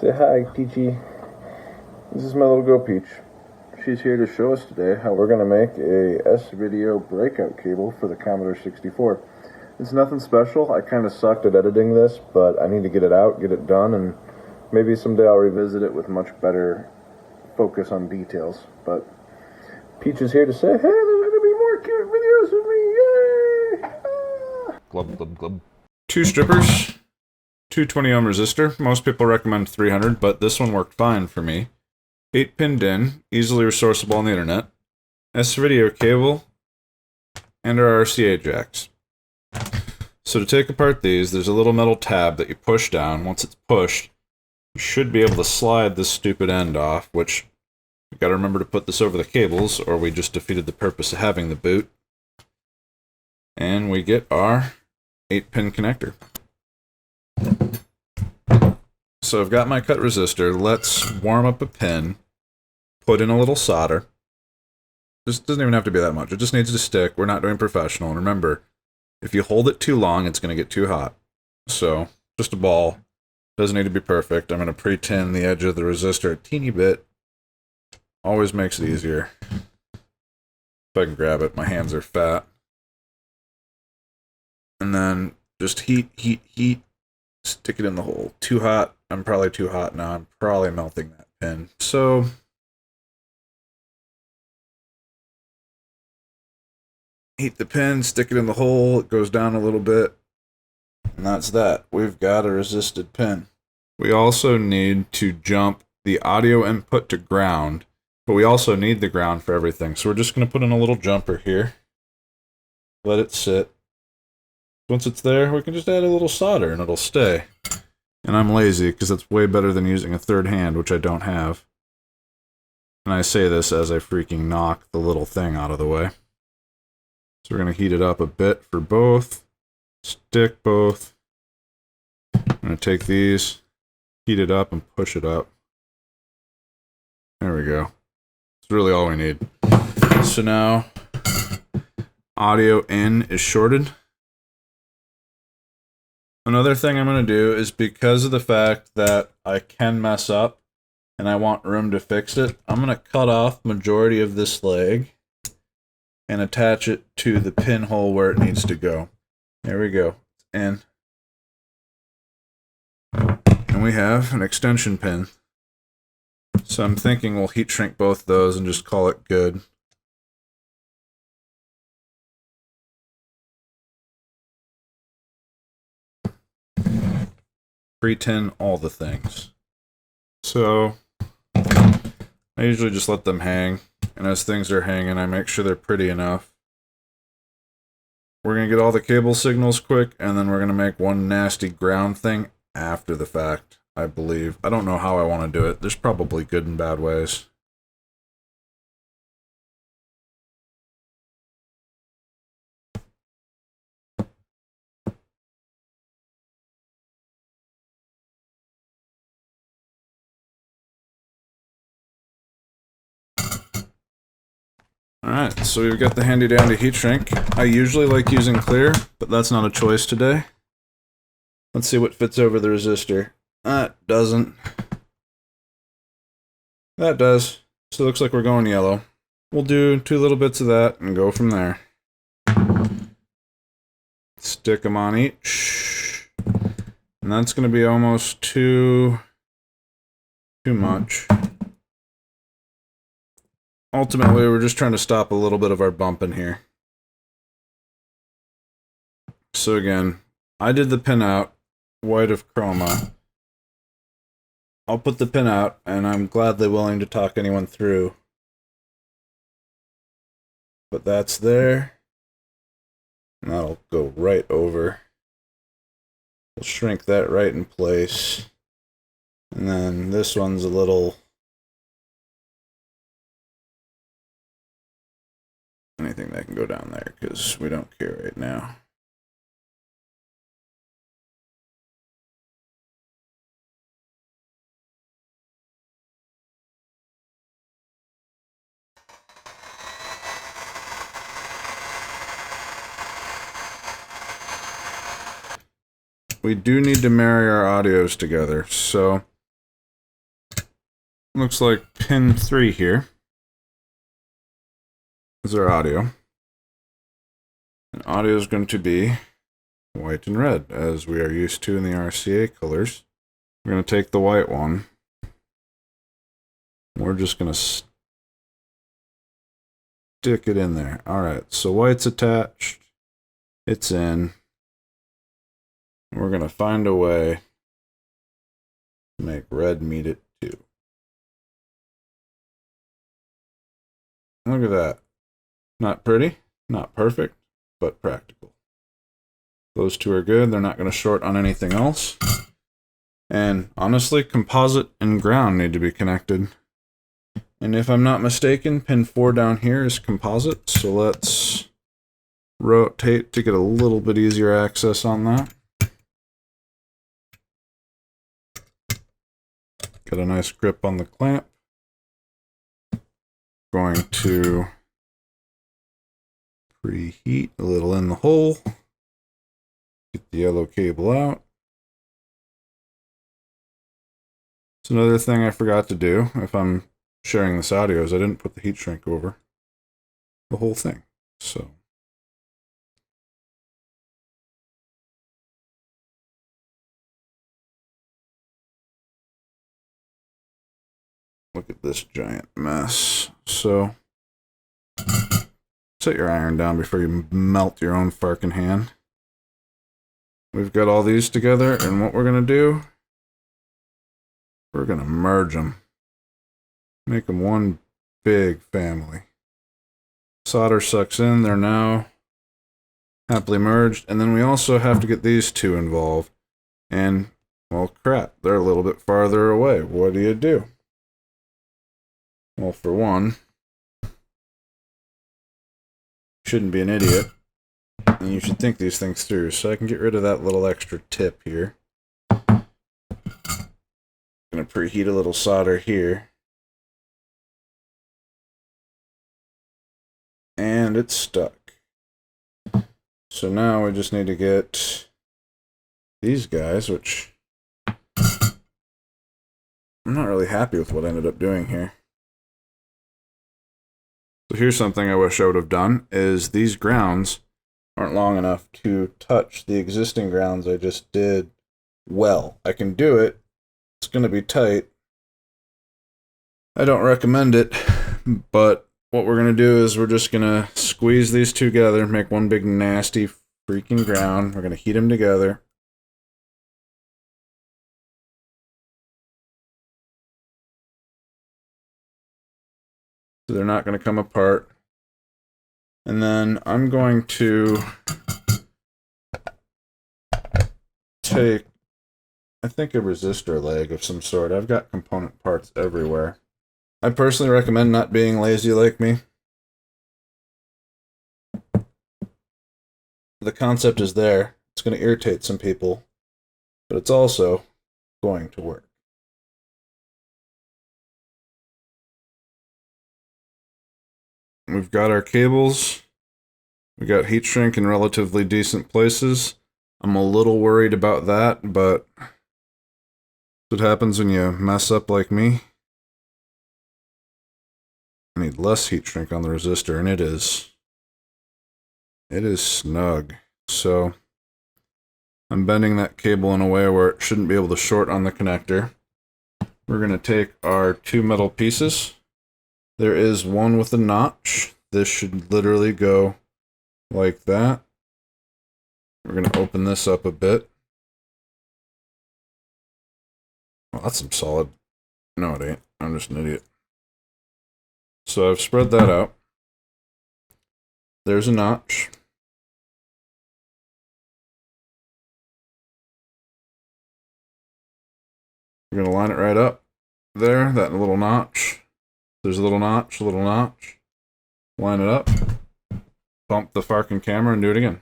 Say hi, Peachy. This is my little girl Peach. She's here to show us today how we're going to make a S-Video breakout cable for the Commodore 64. It's nothing special. I kind of sucked at editing this, but I need to get it out, get it done, and maybe someday I'll revisit it with much better focus on details. But Peach is here to say, hey, there's going to be more cute videos of me. Yay! Ah! Glub, glub, glub. 2 strippers, 220 ohm resistor. Most people recommend 300, but this one worked fine for me. 8-pin DIN, easily resourceable on the internet. S-Video cable, and our RCA jacks. So to take apart these, there's a little metal tab that you push down. Once it's pushed, you should be able to slide this stupid end off, which we gotta remember to put this over the cables, or we just defeated the purpose of having the boot. And we get our 8-pin connector. So I've got my cut resistor. Let's warm up a pin, put in a little solder. This doesn't even have to be that much. It just needs to stick. We're not doing professional. And remember, if you hold it too long, it's going to get too hot. So just a ball. Doesn't need to be perfect. I'm going to pre-tin the edge of the resistor a teeny bit. Always makes it easier. If I can grab it, my hands are fat. And then just heat, heat, heat. Stick it in the hole. Too hot. I'm probably too hot now. I'm probably melting that pin. So heat the pin, stick it in the hole. It goes down a little bit. And that's that. We've got a resisted pin. We also need to jump the audio input to ground, but we also need the ground for everything. So we're just going to put in a little jumper here. Let it sit. Once it's there, we can just add a little solder and it'll stay. And I'm lazy because that's way better than using a third hand, which I don't have. And I say this as I freaking knock the little thing out of the way. So we're going to heat it up a bit for both. Stick both. I'm going to take these, heat it up, and push it up. There we go. That's really all we need. So now, audio in is shorted. Another thing I'm going to do is, because of the fact that I can mess up and I want room to fix it, I'm going to cut off majority of this leg and attach it to the pinhole where it needs to go. There we go. And we have an extension pin. So I'm thinking we'll heat shrink both those and just call it good. Pre-tin all the things. So I usually just let them hang, and as things are hanging, I make sure they're pretty enough. We're going to get all the cable signals quick, and then we're going to make one nasty ground thing after the fact, I believe. I don't know how I want to do it. There's probably good and bad ways. Alright, so we've got the handy dandy heat shrink. I usually like using clear, but that's not a choice today. Let's see what fits over the resistor. That doesn't. That does. So it looks like we're going yellow. We'll do 2 little bits of that and go from there. Stick them on each. And that's going to be almost too much. Ultimately, we're just trying to stop a little bit of our bump in here. So again, I did the pin out, white of chroma. I'll put the pin out, and I'm gladly willing to talk anyone through. But that's there. And that'll go right over. We'll shrink that right in place. And then this one's a little... anything that can go down there, because we don't care right now. We do need to marry our audios together, so looks like pin 3 here is our audio. And audio is going to be white and red, as we are used to in the RCA colors. We're going to take the white one. We're just going to stick it in there. Alright, so white's attached. It's in. We're going to find a way to make red meet it too. Look at that. Not pretty, not perfect, but practical. Those two are good. They're not going to short on anything else. And honestly, composite and ground need to be connected. And if I'm not mistaken, pin 4 down here is composite. So let's rotate to get a little bit easier access on that. Get a nice grip on the clamp. Going to preheat a little in the hole. Get the yellow cable out. It's another thing I forgot to do if I'm sharing this audio is I didn't put the heat shrink over the whole thing. So look at this giant mess. So set your iron down before you melt your own farkin' hand. We've got all these together, and what we're going to do, we're going to merge them. Make them one big family. Solder sucks in. They're now happily merged. And then we also have to get these two involved. And, well, crap, they're a little bit farther away. What do? Well, for one, shouldn't be an idiot. And you should think these things through. So I can get rid of that little extra tip here. I'm going to preheat a little solder here. And it's stuck. So now we just need to get these guys, which I'm not really happy with what I ended up doing here. So here's something I wish I would have done, is these grounds aren't long enough to touch the existing grounds I just did well. I can do it. It's going to be tight. I don't recommend it, but what we're going to do is we're just going to squeeze these two together, make one big nasty freaking ground. We're going to heat them together. So they're not going to come apart. And then I'm going to take, I think, a resistor leg of some sort. I've got component parts everywhere. I personally recommend not being lazy like me. The concept is there. It's going to irritate some people, but it's also going to work. We've got our cables. We got heat shrink in relatively decent places. I'm a little worried about that, but that's what happens when you mess up like me. I need less heat shrink on the resistor, and it is snug. So I'm bending that cable in a way where it shouldn't be able to short on the connector. We're going to take our two metal pieces. There is one with a notch. This should literally go like that. We're going to open this up a bit. Well, that's some solid. No, it ain't. I'm just an idiot. So I've spread that out. There's a notch. We're going to line it right up there, that little notch. There's a little notch, line it up, bump the farkin' camera and do it again.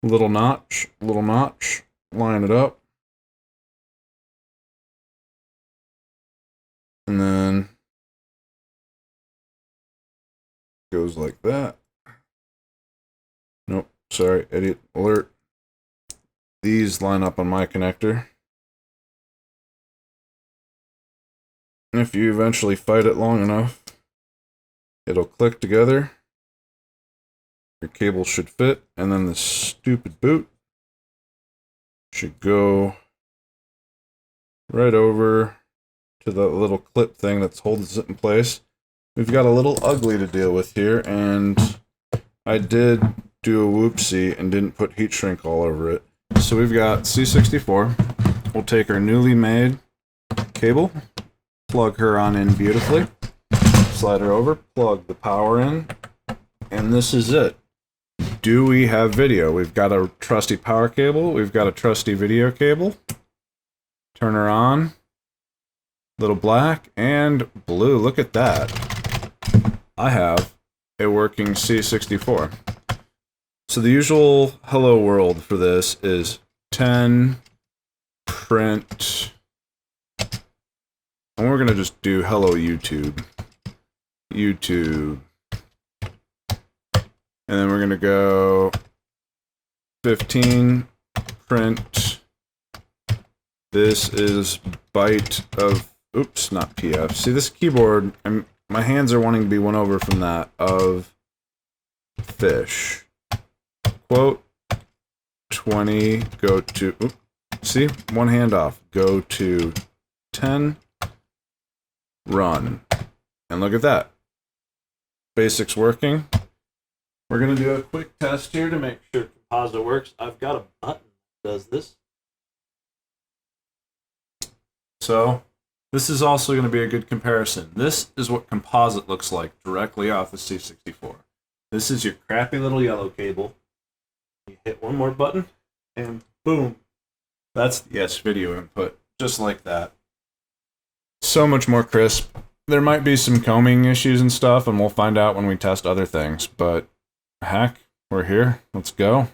Little notch, line it up. And then goes like that. Nope, sorry, idiot alert. These line up on my connector. if you eventually fight it long enough, it'll click together. Your cable should fit, and then the stupid boot should go right over to the little clip thing that's holding it in place. We've got a little ugly to deal with here, and I did do a whoopsie and didn't put heat shrink all over it. So we've got C64. We'll take our newly made cable, plug her on in beautifully, slide her over, plug the power in, and this is it. Do we have video? We've got a trusty power cable, we've got a trusty video cable. Turn her on. Little black and blue. Look at that. I have a working C64. So the usual hello world for this is 10 print, and we're gonna just do hello YouTube, and then we're gonna go 15 print. This is byte of, oops, not PF. See, this keyboard, my hands are wanting to be won over from that, of fish. Quote 20, go to, oops, see, one hand off, go to 10, run. And look at that. Basics working. We're going to do a quick test here to make sure composite works. I've got a button that does this. So, this is also going to be a good comparison. This is what composite looks like directly off the C64. This is your crappy little yellow cable. You hit one more button, and boom. That's the S-video input, just like that. So much more crisp. There might be some combing issues and stuff, and we'll find out when we test other things, but heck, we're here. Let's go.